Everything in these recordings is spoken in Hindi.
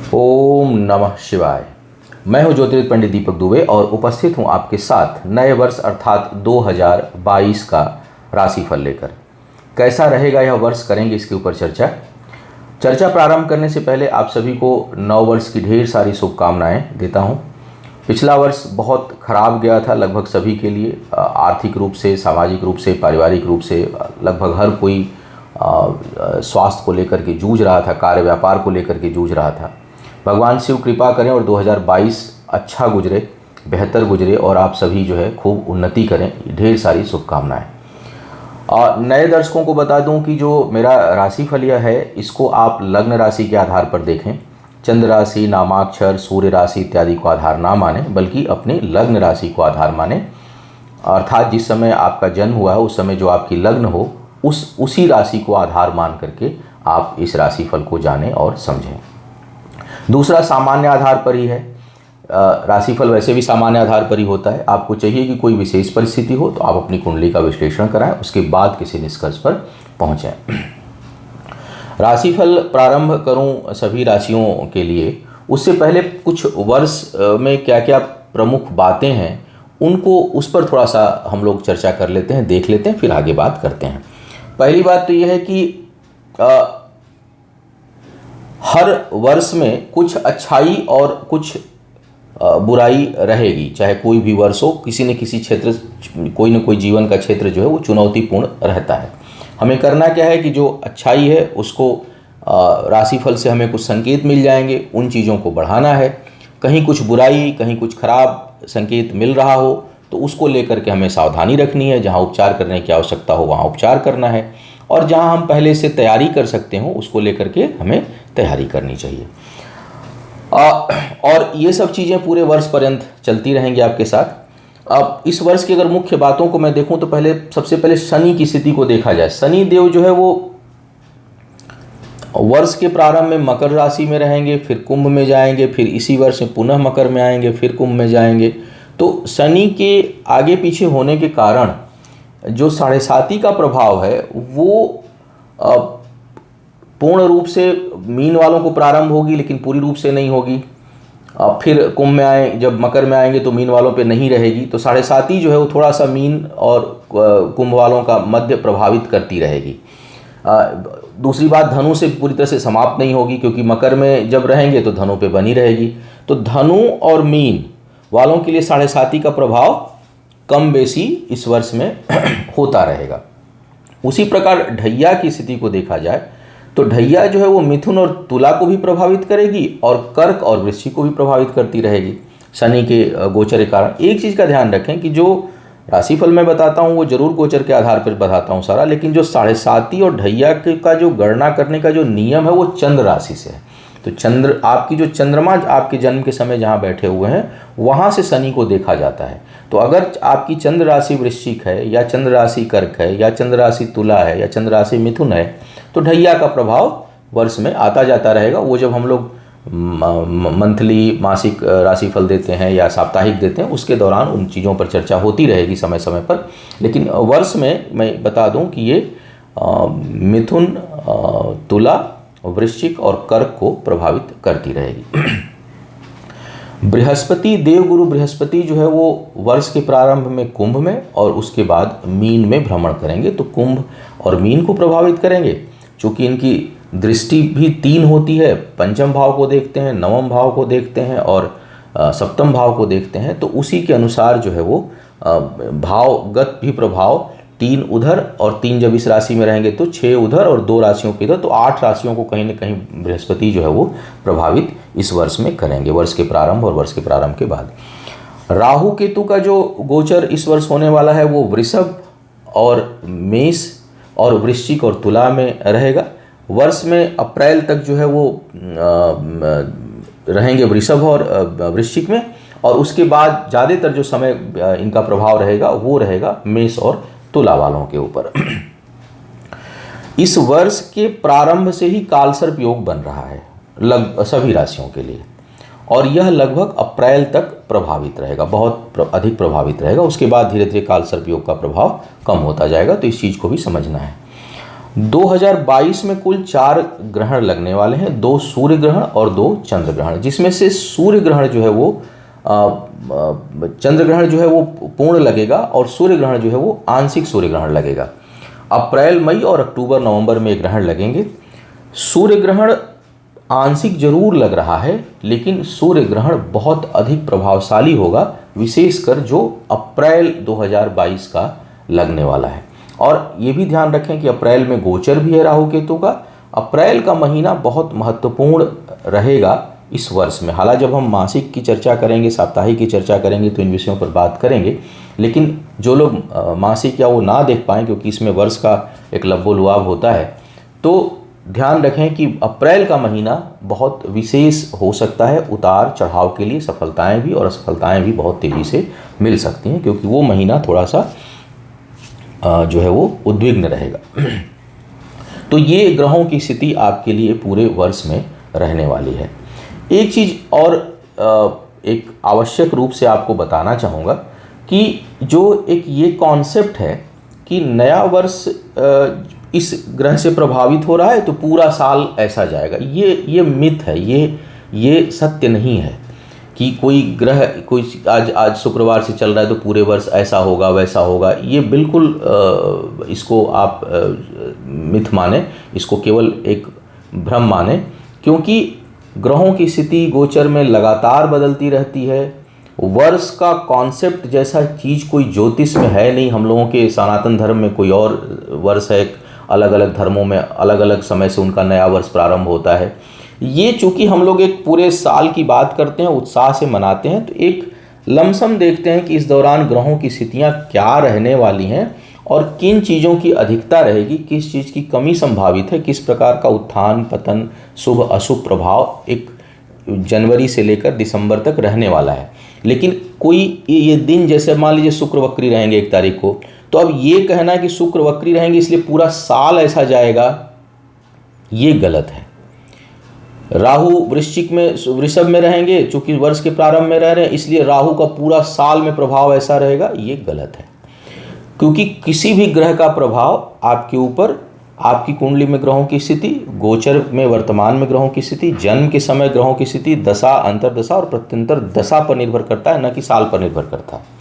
ओम नमः शिवाय। मैं हूं ज्योतिर्विद पंडित दीपक दुबे और उपस्थित हूं आपके साथ नए वर्ष अर्थात 2022 का राशिफल लेकर। कैसा रहेगा यह वर्ष, करेंगे इसके ऊपर चर्चा प्रारंभ करने से पहले आप सभी को नव वर्ष की ढेर सारी शुभकामनाएं देता हूं। पिछला वर्ष बहुत खराब गया था लगभग सभी के लिए, आर्थिक रूप से, सामाजिक रूप से, पारिवारिक रूप से। लगभग हर कोई स्वास्थ्य को लेकर के जूझ रहा था, कार्य व्यापार को लेकर के जूझ रहा था। भगवान शिव कृपा करें और 2022 अच्छा गुजरे, बेहतर गुजरे और आप सभी जो है खूब उन्नति करें। ढेर सारी शुभकामनाएं। और नए दर्शकों को बता दूं कि जो मेरा राशिफल यह है, इसको आप लग्न राशि के आधार पर देखें। चंद्र राशि, नामाक्षर, सूर्य राशि इत्यादि को आधार ना माने, बल्कि अपने लग्न राशि को आधार माने। अर्थात जिस समय आपका जन्म हुआ है उस समय जो आपकी लग्न हो, उसी राशि को आधार मान करके आप इस राशिफल को जानें और समझें। दूसरा सामान्य आधार पर ही है। राशिफल वैसे भी सामान्य आधार पर ही होता है। आपको चाहिए कि कोई विशेष परिस्थिति हो तो आप अपनी कुंडली का विश्लेषण कराएं, उसके बाद किसी निष्कर्ष पर पहुंचें। राशिफल प्रारंभ करूं सभी राशियों के लिए, उससे पहले कुछ वर्ष में क्या क्या प्रमुख बातें हैं उनको, उस पर थोड़ा सा हम लोग चर्चा कर लेते हैं, देख लेते हैं, फिर आगे बात करते हैं। पहली बात तो यह है कि हर वर्ष में कुछ अच्छाई और कुछ बुराई रहेगी। चाहे कोई भी वर्ष हो, किसी न किसी क्षेत्र, कोई न कोई जीवन का क्षेत्र जो है वो चुनौतीपूर्ण रहता है। हमें करना क्या है कि जो अच्छाई है उसको राशिफल से हमें कुछ संकेत मिल जाएंगे, उन चीज़ों को बढ़ाना है। कहीं कुछ बुराई, कहीं कुछ खराब संकेत मिल रहा हो तो उसको लेकर के हमें सावधानी रखनी है। जहाँ उपचार करने की आवश्यकता हो वहाँ उपचार करना है, और जहाँ हम पहले से तैयारी कर सकते हो उसको लेकर के हमें तैयारी करनी चाहिए। और ये सब चीज़ें पूरे वर्ष पर्यंत चलती रहेंगी आपके साथ। अब इस वर्ष की अगर मुख्य बातों को मैं देखूं तो सबसे पहले शनि की स्थिति को देखा जाए। शनि देव जो है वो वर्ष के प्रारंभ में मकर राशि में रहेंगे, फिर कुंभ में जाएंगे, फिर इसी वर्ष में पुनः मकर में आएंगे, फिर कुंभ में जाएंगे। तो शनि के आगे पीछे होने के कारण जो 7.5 का प्रभाव है वो पूर्ण रूप से मीन वालों को प्रारंभ होगी, लेकिन पूरी रूप से नहीं होगी। फिर कुंभ में आए, जब मकर में आएंगे तो मीन वालों पे नहीं रहेगी। तो 7.5 जो है वो थोड़ा सा मीन और कुंभ वालों का मध्य प्रभावित करती रहेगी। दूसरी बात, धनु से पूरी तरह से समाप्त नहीं होगी, क्योंकि मकर में जब रहेंगे तो धनु पे बनी रहेगी। तो धनु और मीन वालों के लिए 7.5 का प्रभाव कम बेसी इस वर्ष में होता रहेगा। उसी प्रकार ढैया की स्थिति को देखा जाए तो ढैया जो है वो मिथुन और तुला को भी प्रभावित करेगी और कर्क और वृश्चिक को भी प्रभावित करती रहेगी शनि के गोचर के कारण। एक चीज़ का ध्यान रखें कि जो राशिफल मैं बताता हूँ वो जरूर गोचर के आधार पर बताता हूँ सारा, लेकिन जो 7.5 और ढैया का जो गणना करने का जो नियम है वो चंद्र राशि से है। तो चंद्र, आपकी जो चंद्रमा आपके जन्म के समय जहाँ बैठे हुए हैं वहाँ से शनि को देखा जाता है। तो अगर आपकी चंद्र राशि वृश्चिक है, या चंद्र राशि कर्क है, या चंद्र राशि तुला है, या चंद्र राशि मिथुन है, तो ढैया का प्रभाव वर्ष में आता जाता रहेगा। वो जब हम लोग मंथली, मासिक राशिफल देते हैं या साप्ताहिक देते हैं, उसके दौरान उन चीज़ों पर चर्चा होती रहेगी समय समय पर। लेकिन वर्ष में मैं बता दूं कि ये मिथुन, तुला, वृश्चिक और कर्क को प्रभावित करती रहेगी। बृहस्पति, देवगुरु बृहस्पति जो है वो वर्ष के प्रारंभ में कुंभ में और उसके बाद मीन में भ्रमण करेंगे। तो कुंभ और मीन को प्रभावित करेंगे। चूँकि इनकी दृष्टि भी 3 होती है, पंचम भाव को देखते हैं, नवम भाव को देखते हैं और सप्तम भाव को देखते हैं। तो उसी के अनुसार जो है वो भावगत भी प्रभाव 3 उधर और 3 जब इस राशि में रहेंगे तो 6 उधर और 2 राशियों पे इधर, तो 8 राशियों को कहीं न कहीं बृहस्पति जो है वो प्रभावित इस वर्ष में करेंगे, वर्ष के प्रारंभ और वर्ष के प्रारंभ के बाद। राहु केतु का जो गोचर इस वर्ष होने वाला है वो वृषभ और मेष और वृश्चिक और तुला में रहेगा। वर्ष में अप्रैल तक जो है वो रहेंगे वृषभ और वृश्चिक में, और उसके बाद ज़्यादातर जो समय इनका प्रभाव रहेगा वो रहेगा मेष और तुला वालों के ऊपर। इस वर्ष के प्रारंभ से ही कालसर्प योग बन रहा है सभी राशियों के लिए, और यह लगभग अप्रैल तक प्रभावित रहेगा, बहुत अधिक प्रभावित रहेगा। उसके बाद धीरे धीरे कालसर्प योग का प्रभाव कम होता जाएगा। तो इस चीज़ को भी समझना है। 2022 में कुल 4 ग्रहण लगने वाले हैं, 2 सूर्य ग्रहण और 2 चंद्र ग्रहण, जिसमें से सूर्य ग्रहण जो है वो चंद्र ग्रहण जो है वो पूर्ण लगेगा और सूर्य ग्रहण जो है वो आंशिक सूर्य ग्रहण लगेगा। अप्रैल, मई और अक्टूबर, नवंबर में ग्रहण लगेंगे। सूर्य ग्रहण आंशिक जरूर लग रहा है, लेकिन सूर्य ग्रहण बहुत अधिक प्रभावशाली होगा, विशेषकर जो अप्रैल 2022 का लगने वाला है। और ये भी ध्यान रखें कि अप्रैल में गोचर भी है राहु केतु का। अप्रैल का महीना बहुत महत्वपूर्ण रहेगा इस वर्ष में। हालांकि जब हम मासिक की चर्चा करेंगे, साप्ताहिक की चर्चा करेंगे तो इन विषयों पर बात करेंगे, लेकिन जो लोग मासिक या वो ना देख पाएँ क्योंकि इसमें वर्ष का एक लब्बो-लुआब होता है, तो ध्यान रखें कि अप्रैल का महीना बहुत विशेष हो सकता है उतार चढ़ाव के लिए। सफलताएं भी और असफलताएं भी बहुत तेज़ी से मिल सकती हैं, क्योंकि वो महीना थोड़ा सा जो है वो उद्विग्न रहेगा। तो ये ग्रहों की स्थिति आपके लिए पूरे वर्ष में रहने वाली है। एक चीज़ और एक आवश्यक रूप से आपको बताना चाहूँगा कि जो एक ये कॉन्सेप्ट है कि नया वर्ष इस ग्रह से प्रभावित हो रहा है तो पूरा साल ऐसा जाएगा, ये मिथ है, ये सत्य नहीं है कि कोई ग्रह कोई आज शुक्रवार से चल रहा है तो पूरे वर्ष ऐसा होगा वैसा होगा। ये बिल्कुल इसको आप मिथ माने, इसको केवल एक भ्रम माने, क्योंकि ग्रहों की स्थिति गोचर में लगातार बदलती रहती है। वर्ष का कॉन्सेप्ट जैसा चीज़ कोई ज्योतिष में है नहीं। हम लोगों के सनातन धर्म में कोई और वर्ष है, अलग अलग धर्मों में अलग अलग समय से उनका नया वर्ष प्रारंभ होता है। ये चूँकि हम लोग एक पूरे साल की बात करते हैं, उत्साह से मनाते हैं, तो एक लमसम देखते हैं कि इस दौरान ग्रहों की स्थितियाँ क्या रहने वाली हैं और किन चीज़ों की अधिकता रहेगी, किस चीज़ की कमी संभावित है, किस प्रकार का उत्थान पतन शुभ अशुभ प्रभाव एक जनवरी से लेकर दिसंबर तक रहने वाला है। लेकिन कोई ये दिन, जैसे मान लीजिए शुक्र वक्री रहेंगे 1 तारीख को, तो अब ये कहना है कि शुक्र वक्री रहेंगे इसलिए पूरा साल ऐसा जाएगा, ये गलत है। राहु वृषभ में रहेंगे, चूंकि वर्ष के प्रारंभ में रह रहे हैं इसलिए राहु का पूरा साल में प्रभाव ऐसा रहेगा, ये गलत है। क्योंकि किसी भी ग्रह का प्रभाव आपके ऊपर, आपकी कुंडली में ग्रहों की स्थिति, गोचर में वर्तमान में ग्रहों की स्थिति, जन्म के समय ग्रहों की स्थिति, दशा, अंतर्दशा और प्रत्यंतर दशा पर निर्भर करता है, न कि साल पर निर्भर करता है।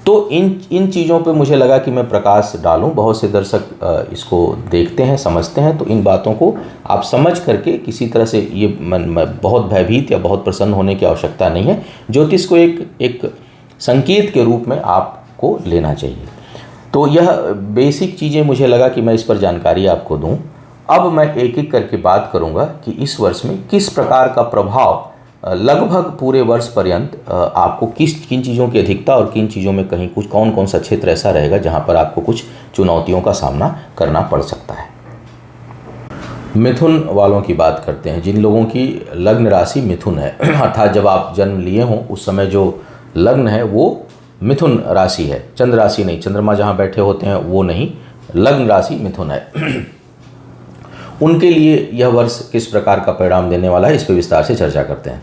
तो इन चीज़ों पे मुझे लगा कि मैं प्रकाश डालूं। बहुत से दर्शक इसको देखते हैं, समझते हैं, तो इन बातों को आप समझ करके किसी तरह से ये बहुत भयभीत या बहुत प्रसन्न होने की आवश्यकता नहीं है। ज्योतिष को एक संकेत के रूप में आपको लेना चाहिए। तो यह बेसिक चीज़ें मुझे लगा कि मैं इस पर जानकारी आपको दूं। अब मैं एक एक करके बात करूंगा कि इस वर्ष में किस प्रकार का प्रभाव लगभग पूरे वर्ष पर्यंत आपको किन चीज़ों की अधिकता और किन चीज़ों में कहीं कुछ कौन सा क्षेत्र ऐसा रहेगा जहां पर आपको कुछ चुनौतियों का सामना करना पड़ सकता है। मिथुन वालों की बात करते हैं, जिन लोगों की लग्न राशि मिथुन है, अर्थात जब आप जन्म लिए हों उस समय जो लग्न है वो मिथुन राशि है, चंद्र राशि नहीं, चंद्रमा जहाँ बैठे होते हैं वो नहीं, लग्न राशि मिथुन है। उनके लिए यह वर्ष किस प्रकार का परिणाम देने वाला है, इस पर विस्तार से चर्चा करते हैं।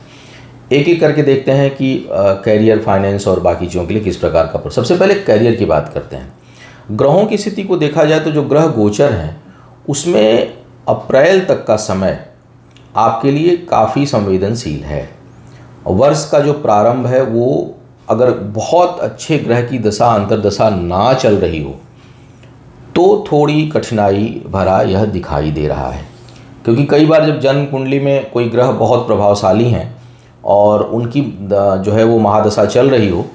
एक एक करके देखते हैं कि कैरियर, फाइनेंस और बाकी चीज़ों के लिए किस प्रकार का। सबसे पहले कैरियर की बात करते हैं। ग्रहों की स्थिति को देखा जाए तो जो ग्रह गोचर हैं उसमें अप्रैल तक का समय आपके लिए काफ़ी संवेदनशील है। वर्ष का जो प्रारंभ है वो अगर बहुत अच्छे ग्रह की दशा अंतर्दशा ना चल रही हो तो थोड़ी कठिनाई भरा यह दिखाई दे रहा है, क्योंकि कई बार जब जन्म कुंडली में कोई ग्रह बहुत प्रभावशाली हैं और उनकी जो है वो महादशा चल रही हो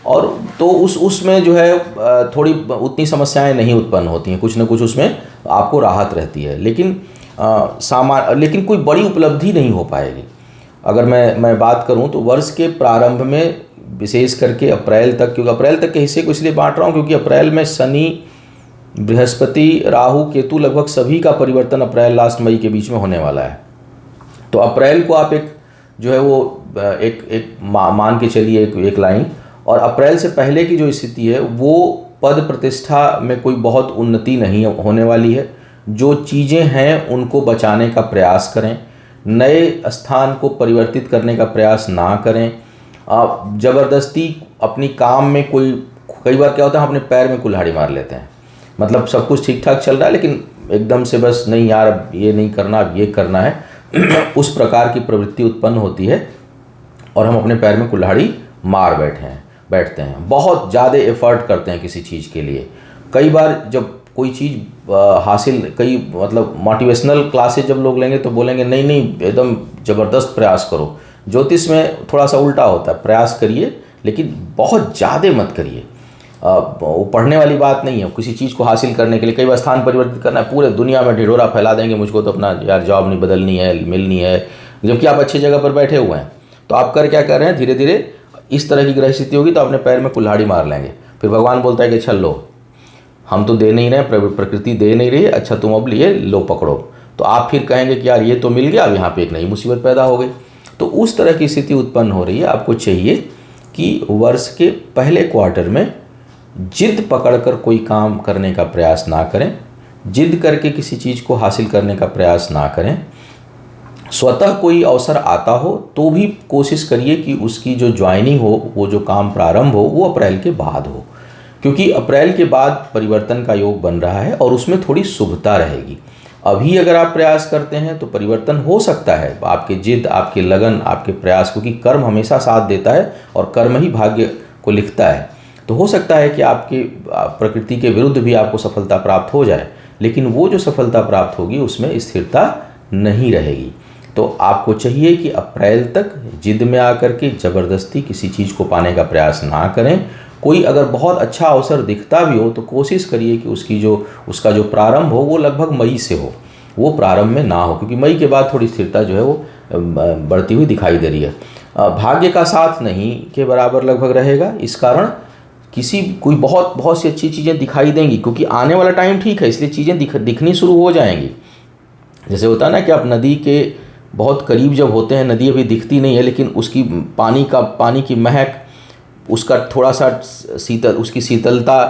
और तो उसमें जो है थोड़ी उतनी समस्याएं नहीं उत्पन्न होती हैं, कुछ न कुछ उसमें आपको राहत रहती है, लेकिन लेकिन कोई बड़ी उपलब्धि नहीं हो पाएगी। अगर मैं बात करूं तो वर्ष के प्रारंभ में विशेष करके अप्रैल तक, क्योंकि अप्रैल तक के हिस्से को इसलिए बांट रहा हूं क्योंकि अप्रैल में शनि, बृहस्पति, राहु, केतु, लगभग सभी का परिवर्तन अप्रैल लास्ट मई के बीच में होने वाला है। तो अप्रैल को आप एक जो है वो एक मान के चलिए एक लाइन, और अप्रैल से पहले की जो स्थिति है वो पद प्रतिष्ठा में कोई बहुत उन्नति नहीं होने वाली है। जो चीज़ें हैं उनको बचाने का प्रयास करें, नए स्थान को परिवर्तित करने का प्रयास ना करें। आप ज़बरदस्ती अपनी काम में कई बार क्या होता है, हम अपने पैर में कुल्हाड़ी मार लेते हैं। मतलब सब कुछ ठीक ठाक चल रहा है लेकिन एकदम से बस नहीं यार अब ये नहीं करना, अब ये करना है उस प्रकार की प्रवृत्ति उत्पन्न होती है और हम अपने पैर में कुल्हाड़ी मार बैठते हैं, बहुत ज़्यादा एफर्ट करते हैं किसी चीज़ के लिए। कई बार जब कोई चीज़ हासिल, कई मतलब मोटिवेशनल क्लासेज जब लोग लेंगे तो बोलेंगे नहीं नहीं एकदम ज़बरदस्त प्रयास करो। ज्योतिष में थोड़ा सा उल्टा होता है, प्रयास करिए लेकिन बहुत ज़्यादा मत करिए। वो पढ़ने वाली बात नहीं है। किसी चीज़ को हासिल करने के लिए कई बार स्थान परिवर्तित करना है, पूरे दुनिया में ढिढोरा फैला देंगे, मुझको तो अपना यार जॉब नहीं बदलनी है, मिलनी है, जबकि आप अच्छी जगह पर बैठे हुए हैं। तो आप क्या कर रहे हैं, धीरे धीरे इस तरह की ग्रह स्थिति होगी तो अपने पैर में कुल्हाड़ी मार लेंगे। फिर भगवान बोलता है कि चल लो, हम तो दे नहीं रहे, प्रकृति दे नहीं रही है, अच्छा तुम अब लिए लो पकड़ो। तो आप फिर कहेंगे कि यार ये तो मिल गया, अब यहाँ पे एक नई मुसीबत पैदा हो गई। तो उस तरह की स्थिति उत्पन्न हो रही है। आपको चाहिए कि वर्ष के पहले क्वार्टर में जिद पकड़कर कोई काम करने का प्रयास ना करें, जिद करके किसी चीज़ को हासिल करने का प्रयास ना करें। स्वतः कोई अवसर आता हो तो भी कोशिश करिए कि उसकी जो ज्वाइनिंग हो, वो जो काम प्रारंभ हो, वो अप्रैल के बाद हो, क्योंकि अप्रैल के बाद परिवर्तन का योग बन रहा है और उसमें थोड़ी शुभता रहेगी। अभी अगर आप प्रयास करते हैं तो परिवर्तन हो सकता है, आपके जिद, आपके लगन, आपके प्रयास, क्योंकि कर्म हमेशा साथ देता है और कर्म ही भाग्य को लिखता है। तो हो सकता है कि आपकी प्रकृति के विरुद्ध भी आपको सफलता प्राप्त हो जाए, लेकिन वो जो सफलता प्राप्त होगी उसमें स्थिरता नहीं रहेगी। तो आपको चाहिए कि अप्रैल तक जिद में आकर के ज़बरदस्ती किसी चीज़ को पाने का प्रयास ना करें। कोई अगर बहुत अच्छा अवसर दिखता भी हो तो कोशिश करिए कि उसका जो प्रारंभ हो वो लगभग मई से हो, वो प्रारंभ में ना हो, क्योंकि मई के बाद थोड़ी स्थिरता जो है वो बढ़ती हुई दिखाई दे रही है। भाग्य का साथ नहीं के बराबर लगभग रहेगा। इस कारण कोई बहुत सी अच्छी चीज़ें दिखाई देंगी, क्योंकि आने वाला टाइम ठीक है, इसलिए चीज़ें दिखनी शुरू हो जाएंगी। जैसे होता है ना कि आप नदी के बहुत करीब जब होते हैं, नदी अभी दिखती नहीं है लेकिन उसकी पानी की महक, उसका थोड़ा सा उसकी शीतलता,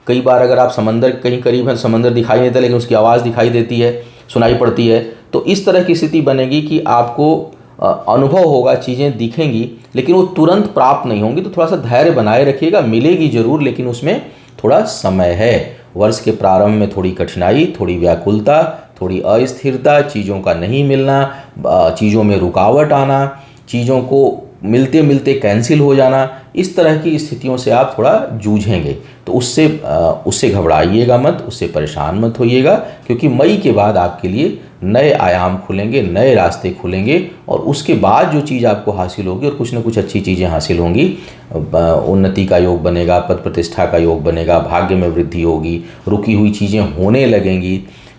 कई बार अगर आप समंदर कहीं करीब हैं, समंदर दिखाई नहीं देता लेकिन उसकी आवाज़ दिखाई देती है, सुनाई पड़ती है। तो इस तरह की स्थिति बनेगी कि आपको अनुभव होगा, चीज़ें दिखेंगी लेकिन वो तुरंत प्राप्त नहीं होंगी। तो थोड़ा सा धैर्य बनाए रखिएगा, मिलेगी ज़रूर लेकिन उसमें थोड़ा समय है। वर्ष के प्रारंभ में थोड़ी कठिनाई, थोड़ी व्याकुलता, थोड़ी अस्थिरता, चीज़ों का नहीं मिलना, चीज़ों में रुकावट आना, चीज़ों को मिलते मिलते कैंसिल हो जाना, इस तरह की स्थितियों से आप थोड़ा जूझेंगे। तो उससे घबराइएगा मत, उससे परेशान मत होइएगा, क्योंकि मई के बाद आपके लिए नए आयाम खुलेंगे, नए रास्ते खुलेंगे और उसके बाद जो चीज़ आपको हासिल होगी और कुछ न कुछ अच्छी चीज़ें हासिल होंगी। उन्नति का योग बनेगा, पद प्रतिष्ठा का योग बनेगा, भाग्य में वृद्धि होगी, रुकी हुई चीज़ें होने लगेंगी,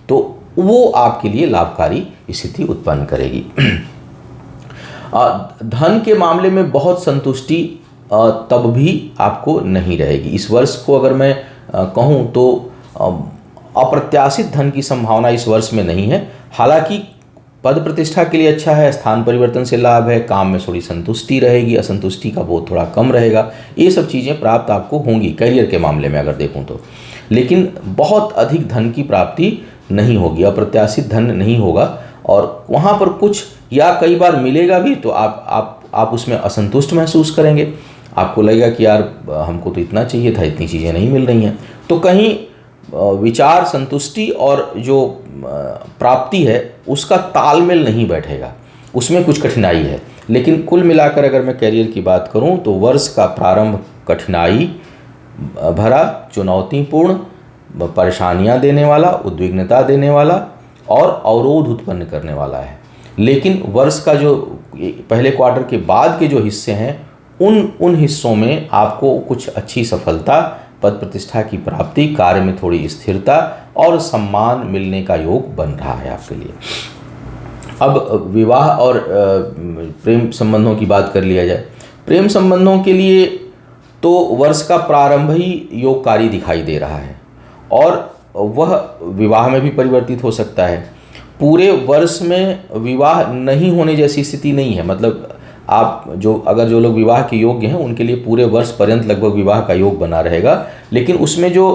तो वो आपके लिए लाभकारी स्थिति उत्पन्न करेगी। धन के मामले में बहुत संतुष्टि तब भी आपको नहीं रहेगी। इस वर्ष को अगर मैं कहूँ तो अप्रत्याशित धन की संभावना इस वर्ष में नहीं है। हालांकि पद प्रतिष्ठा के लिए अच्छा है, स्थान परिवर्तन से लाभ है, काम में थोड़ी संतुष्टि रहेगी, असंतुष्टि का बोध थोड़ा कम रहेगा, ये सब चीज़ें प्राप्त आपको होंगी करियर के मामले में अगर देखूँ तो। लेकिन बहुत अधिक धन की प्राप्ति नहीं होगी, अप्रत्याशित धन नहीं होगा और वहाँ पर कुछ या कई बार मिलेगा भी तो आप उसमें असंतुष्ट महसूस करेंगे। आपको लगेगा कि यार हमको तो इतना चाहिए था, इतनी चीज़ें नहीं मिल रही हैं। तो कहीं विचार, संतुष्टि और जो प्राप्ति है उसका तालमेल नहीं बैठेगा, उसमें कुछ कठिनाई है। लेकिन कुल मिलाकर अगर मैं करियर की बात करूं तो वर्ष का प्रारंभ कठिनाई भरा, चुनौतीपूर्ण, परेशानियां देने वाला, उद्विग्नता देने वाला और अवरोध उत्पन्न करने वाला है। लेकिन वर्ष का जो पहले क्वार्टर के बाद के जो हिस्से हैं उन हिस्सों में आपको कुछ अच्छी सफलता, पद प्रतिष्ठा की प्राप्ति, कार्य में थोड़ी स्थिरता और सम्मान मिलने का योग बन रहा है आपके लिए। अब विवाह और प्रेम संबंधों की बात कर लिया जाए। प्रेम संबंधों के लिए तो वर्ष का प्रारंभ ही योगकारी दिखाई दे रहा है और वह विवाह में भी परिवर्तित हो सकता है। पूरे वर्ष में विवाह नहीं होने जैसी स्थिति नहीं है, मतलब आप जो लोग विवाह के योग्य हैं उनके लिए पूरे वर्ष पर्यंत लगभग विवाह का योग बना रहेगा। लेकिन उसमें जो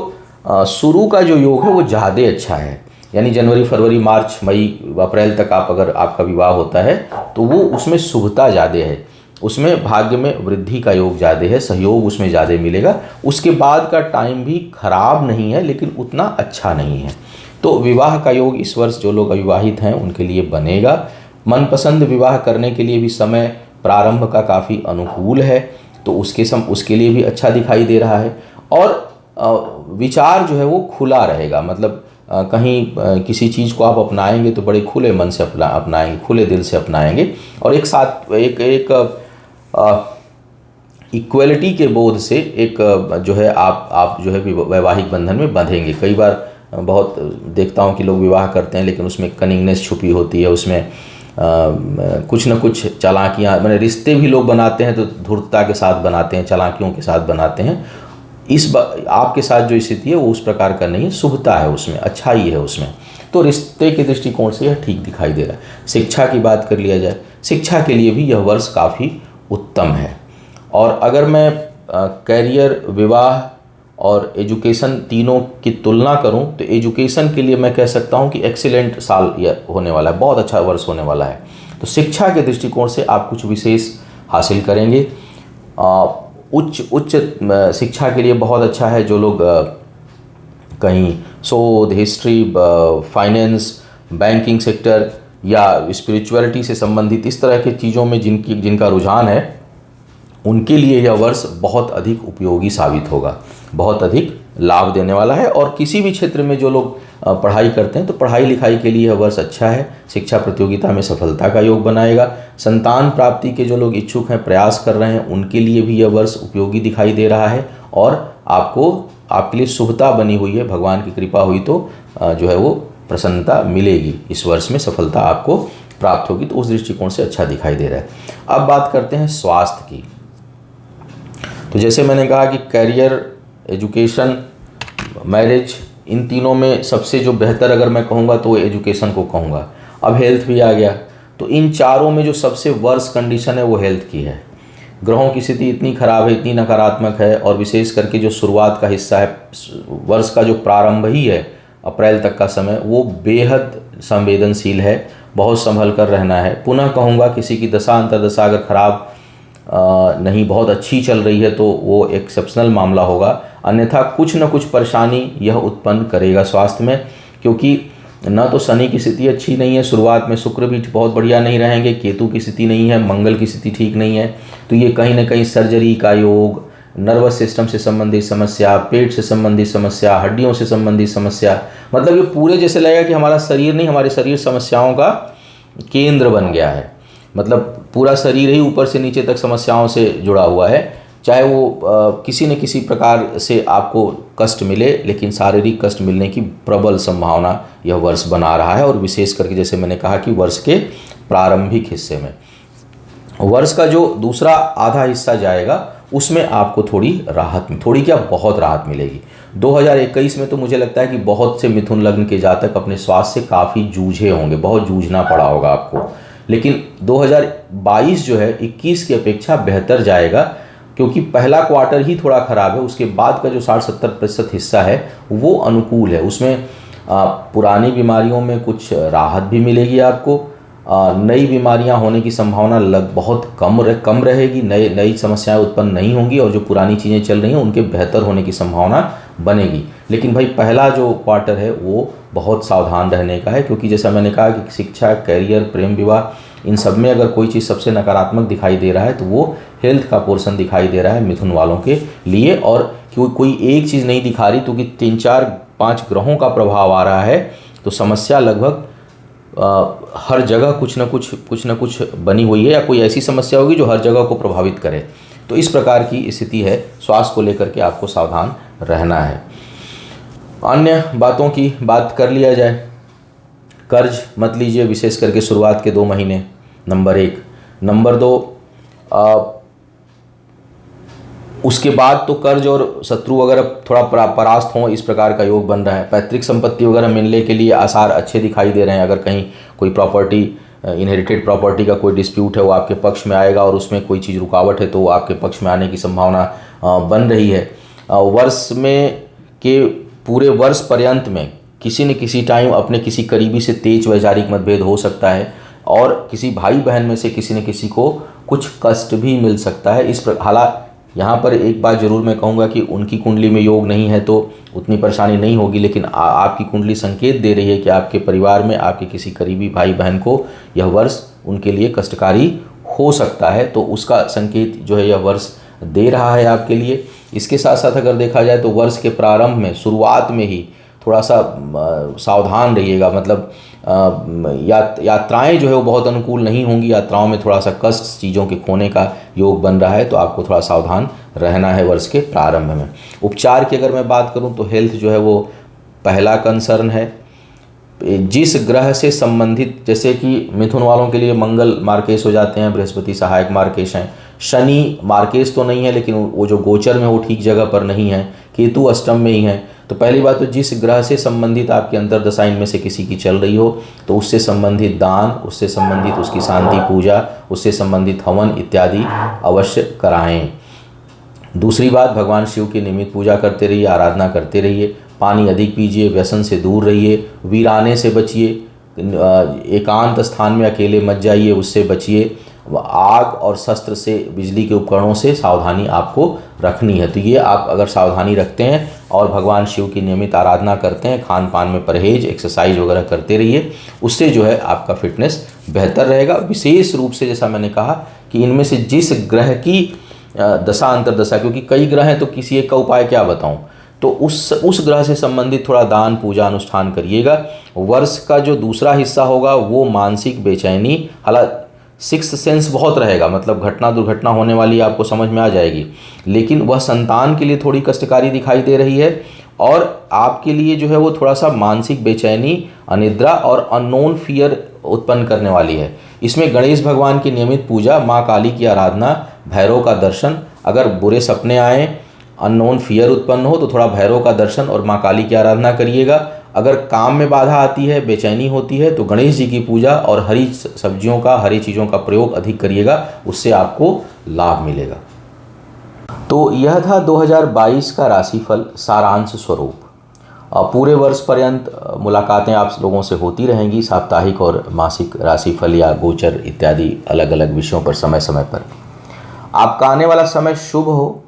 शुरू का जो योग है वो ज़्यादा अच्छा है, यानी जनवरी, फरवरी, मार्च, मई, अप्रैल तक अगर आपका विवाह होता है तो वो उसमें शुभता ज़्यादा है, उसमें भाग्य में वृद्धि का योग ज़्यादा है, सहयोग उसमें ज़्यादा मिलेगा। उसके बाद का टाइम भी खराब नहीं है लेकिन उतना अच्छा नहीं है। तो विवाह का योग इस वर्ष जो लोग अविवाहित हैं उनके लिए बनेगा। मनपसंद विवाह करने के लिए भी समय प्रारंभ का काफ़ी अनुकूल है, तो उसके लिए भी अच्छा दिखाई दे रहा है। और विचार जो है वो खुला रहेगा, मतलब कहीं किसी चीज़ को आप अपनाएंगे तो बड़े खुले मन से अपनाएंगे, खुले दिल से अपनाएंगे, और एक साथ एक इक्वलिटी के बोध से एक जो है आप जो है वैवाहिक बंधन में बंधेंगे। कई बार बहुत देखता हूँ कि लोग विवाह करते हैं लेकिन उसमें कनिंगनेस छुपी होती है, उसमें कुछ न कुछ चालाकियाँ, मैंने रिश्ते भी लोग बनाते हैं तो धूर्तता के साथ बनाते हैं, चालाकियों के साथ बनाते हैं। आपके साथ जो स्थिति है वो उस प्रकार का नहीं है, शुभता है उसमें, अच्छाई है उसमें, तो रिश्ते के दृष्टिकोण से यह ठीक दिखाई दे रहा है। शिक्षा की बात कर लिया जाए, शिक्षा के लिए भी यह वर्ष काफ़ी उत्तम है। और अगर मैं कैरियर, विवाह और एजुकेशन तीनों की तुलना करूं तो एजुकेशन के लिए मैं कह सकता हूं कि एक्सीलेंट साल यह होने वाला है, बहुत अच्छा वर्ष होने वाला है। तो शिक्षा के दृष्टिकोण से आप कुछ विशेष हासिल करेंगे। उच्च शिक्षा के लिए बहुत अच्छा है। जो लोग कहीं शोध, हिस्ट्री, फाइनेंस, बैंकिंग सेक्टर या स्पिरिचुअलिटी से संबंधित इस तरह की चीज़ों में जिनका रुझान है, उनके लिए यह वर्ष बहुत अधिक उपयोगी साबित होगा, बहुत अधिक लाभ देने वाला है। और किसी भी क्षेत्र में जो लोग पढ़ाई करते हैं तो पढ़ाई लिखाई के लिए यह वर्ष अच्छा है। शिक्षा प्रतियोगिता में सफलता का योग बनाएगा। संतान प्राप्ति के जो लोग इच्छुक हैं, प्रयास कर रहे हैं, उनके लिए भी यह वर्ष उपयोगी दिखाई दे रहा है। और आपके लिए शुभता बनी हुई है, भगवान की कृपा हुई तो जो है वो प्रसन्नता मिलेगी, इस वर्ष में सफलता आपको प्राप्त होगी, तो उस दृष्टिकोण से अच्छा दिखाई दे रहा है। अब बात करते हैं स्वास्थ्य की। तो जैसे मैंने कहा कि कैरियर, एजुकेशन, मैरिज, इन तीनों में सबसे जो बेहतर अगर मैं कहूँगा तो एजुकेशन को कहूँगा। अब हेल्थ भी आ गया, तो इन चारों में जो सबसे वर्स्ट कंडीशन है वो हेल्थ की है। ग्रहों की स्थिति इतनी खराब है, इतनी नकारात्मक है, और विशेष करके जो शुरुआत का हिस्सा है, वर्ष का जो प्रारंभ ही है अप्रैल तक का समय, वो बेहद संवेदनशील है, बहुत संभल कर रहना है। पुनः कहूँगा किसी की दशा अंतर्दशा अगर खराब नहीं बहुत अच्छी चल रही है तो वो एक्सेप्शनल मामला होगा, अन्यथा कुछ न कुछ परेशानी यह उत्पन्न करेगा स्वास्थ्य में। क्योंकि न तो शनि की स्थिति अच्छी नहीं है, शुरुआत में शुक्र भी बहुत बढ़िया नहीं रहेंगे, केतु की स्थिति नहीं है, मंगल की स्थिति ठीक नहीं है, तो ये कहीं ना कहीं सर्जरी का योग, नर्वस सिस्टम से संबंधित समस्या, पेट से संबंधित समस्या, हड्डियों से संबंधित समस्या, मतलब ये पूरे जैसे लगेगा कि हमारा शरीर नहीं, हमारे शरीर समस्याओं का केंद्र बन गया है। मतलब पूरा शरीर ही ऊपर से नीचे तक समस्याओं से जुड़ा हुआ है। चाहे वो किसी न किसी प्रकार से आपको कष्ट मिले, लेकिन शारीरिक कष्ट मिलने की प्रबल संभावना यह वर्ष बना रहा है। और विशेष करके जैसे मैंने कहा कि वर्ष के प्रारंभिक हिस्से में, वर्ष का जो दूसरा आधा हिस्सा जाएगा उसमें आपको थोड़ी क्या बहुत राहत मिलेगी। 2021 में तो मुझे लगता है कि बहुत से मिथुन लग्न के जातक अपने स्वास्थ्य से काफ़ी जूझे होंगे, बहुत जूझना पड़ा होगा आपको। लेकिन 2022 जो है 21 की अपेक्षा बेहतर जाएगा, क्योंकि पहला क्वार्टर ही थोड़ा ख़राब है, उसके बाद का जो 60-70% हिस्सा है वो अनुकूल है। उसमें पुरानी बीमारियों में कुछ राहत भी मिलेगी आपको, नई बीमारियां होने की संभावना बहुत कम रहेगी, नई समस्याएं उत्पन्न नहीं होंगी, और जो पुरानी चीज़ें चल रही हैं उनके बेहतर होने की संभावना बनेगी। लेकिन भाई पहला जो क्वार्टर है वो बहुत सावधान रहने का है, क्योंकि जैसा मैंने कहा कि शिक्षा, कैरियर, प्रेम विवाह, इन सब में अगर कोई चीज़ सबसे नकारात्मक दिखाई दे रहा है तो वो हेल्थ का पोर्शन दिखाई दे रहा है मिथुन वालों के लिए। और कोई एक चीज़ नहीं दिखा रही, क्योंकि 3-4-5 ग्रहों का प्रभाव आ रहा है, तो समस्या लगभग हर जगह कुछ न कुछ बनी हुई है, या कोई ऐसी समस्या होगी जो हर जगह को प्रभावित करे। तो इस प्रकार की स्थिति है, स्वास्थ्य को लेकर के आपको सावधान रहना है। अन्य बातों की बात कर लिया जाए, कर्ज मत लीजिए, विशेष करके शुरुआत के 2 महीने, नंबर 1। नंबर 2, उसके बाद तो कर्ज और शत्रु वगैरह थोड़ा परास्त हों, इस प्रकार का योग बन रहा है। पैतृक संपत्ति वगैरह मिलने के लिए आसार अच्छे दिखाई दे रहे हैं। अगर कहीं कोई प्रॉपर्टी, इनहेरिटेड प्रॉपर्टी का कोई डिस्प्यूट है वो आपके पक्ष में आएगा, और उसमें कोई चीज़ रुकावट है तो वो आपके पक्ष में आने की संभावना बन रही है। वर्ष में के पूरे वर्ष पर्यंत में किसी न किसी टाइम अपने किसी करीबी से तेज वैचारिक मतभेद हो सकता है, और किसी भाई बहन में से किसी न किसी को कुछ कष्ट भी मिल सकता है। यहाँ पर एक बात ज़रूर मैं कहूँगा कि उनकी कुंडली में योग नहीं है तो उतनी परेशानी नहीं होगी, लेकिन आपकी कुंडली संकेत दे रही है कि आपके परिवार में आपके किसी करीबी भाई बहन को यह वर्ष उनके लिए कष्टकारी हो सकता है। तो उसका संकेत जो है यह वर्ष दे रहा है आपके लिए। इसके साथ साथ अगर देखा जाए तो वर्ष के प्रारंभ में, शुरुआत में ही थोड़ा सा सावधान रहिएगा। मतलब यात्राएं जो है वो बहुत अनुकूल नहीं होंगी। यात्राओं में थोड़ा सा कष्ट, चीज़ों के खोने का योग बन रहा है, तो आपको थोड़ा सावधान रहना है वर्ष के प्रारंभ में। उपचार की अगर मैं बात करूं तो हेल्थ जो है वो पहला कंसर्न है। जिस ग्रह से संबंधित, जैसे कि मिथुन वालों के लिए मंगल मार्केश हो जाते हैं, बृहस्पति सहायक मार्केश हैं, शनि मार्केश तो नहीं है लेकिन वो जो गोचर में वो ठीक जगह पर नहीं है, केतु अष्टम में ही है। तो पहली बात तो जिस ग्रह से संबंधित आपकी अंतर्दशा इनमें से किसी की चल रही हो तो उससे संबंधित दान, उससे संबंधित उसकी शांति पूजा, उससे संबंधित हवन इत्यादि अवश्य कराएं। दूसरी बात, भगवान शिव की नियमित पूजा करते रहिए, आराधना करते रहिए, पानी अधिक पीजिए, व्यसन से दूर रहिए, वीराने से बचिए, एकांत स्थान में अकेले मत जाइए, उससे बचिए। आग और शस्त्र से, बिजली के उपकरणों से सावधानी आपको रखनी है। तो ये आप अगर सावधानी रखते हैं और भगवान शिव की नियमित आराधना करते हैं, खान पान में परहेज, एक्सरसाइज वगैरह करते रहिए, उससे जो है आपका फिटनेस बेहतर रहेगा। विशेष रूप से जैसा मैंने कहा कि इनमें से जिस ग्रह की दशा अंतर्दशा, क्योंकि कई ग्रह हैं तो किसी एक का उपाय क्या बताऊं, तो उस ग्रह से संबंधित थोड़ा दान पूजा अनुष्ठान करिएगा। वर्ष का जो दूसरा हिस्सा होगा वो मानसिक बेचैनी, हालांकि सिक्स्थ सेंस बहुत रहेगा, मतलब घटना दुर्घटना होने वाली आपको समझ में आ जाएगी, लेकिन वह संतान के लिए थोड़ी कष्टकारी दिखाई दे रही है और आपके लिए जो है वो थोड़ा सा मानसिक बेचैनी, अनिद्रा और अननोन फियर उत्पन्न करने वाली है। इसमें गणेश भगवान की नियमित पूजा, माँ काली की आराधना, भैरव का दर्शन, अगर बुरे सपने आए, अननोन फियर उत्पन्न हो तो थोड़ा भैरव का दर्शन और माँ काली की आराधना करिएगा। अगर काम में बाधा आती है, बेचैनी होती है, तो गणेश जी की पूजा और हरी सब्जियों का, हरी चीज़ों का प्रयोग अधिक करिएगा, उससे आपको लाभ मिलेगा। तो यह था 2022 का राशिफल सारांश स्वरूप। पूरे वर्ष पर्यंत मुलाकातें आप लोगों से होती रहेंगी, साप्ताहिक और मासिक राशिफल या गोचर इत्यादि अलग अलग विषयों पर समय समय पर। आपका आने वाला समय शुभ हो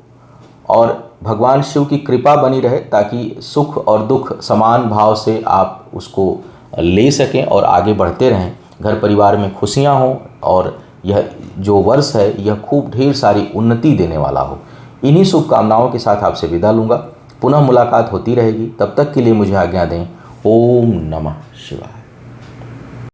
और भगवान शिव की कृपा बनी रहे, ताकि सुख और दुख समान भाव से आप उसको ले सकें और आगे बढ़ते रहें। घर परिवार में खुशियां हों और यह जो वर्ष है यह खूब ढेर सारी उन्नति देने वाला हो। इन्हीं शुभकामनाओं के साथ आपसे विदा लूँगा। पुनः मुलाकात होती रहेगी, तब तक के लिए मुझे आज्ञा दें। ओम नमः शिवाय।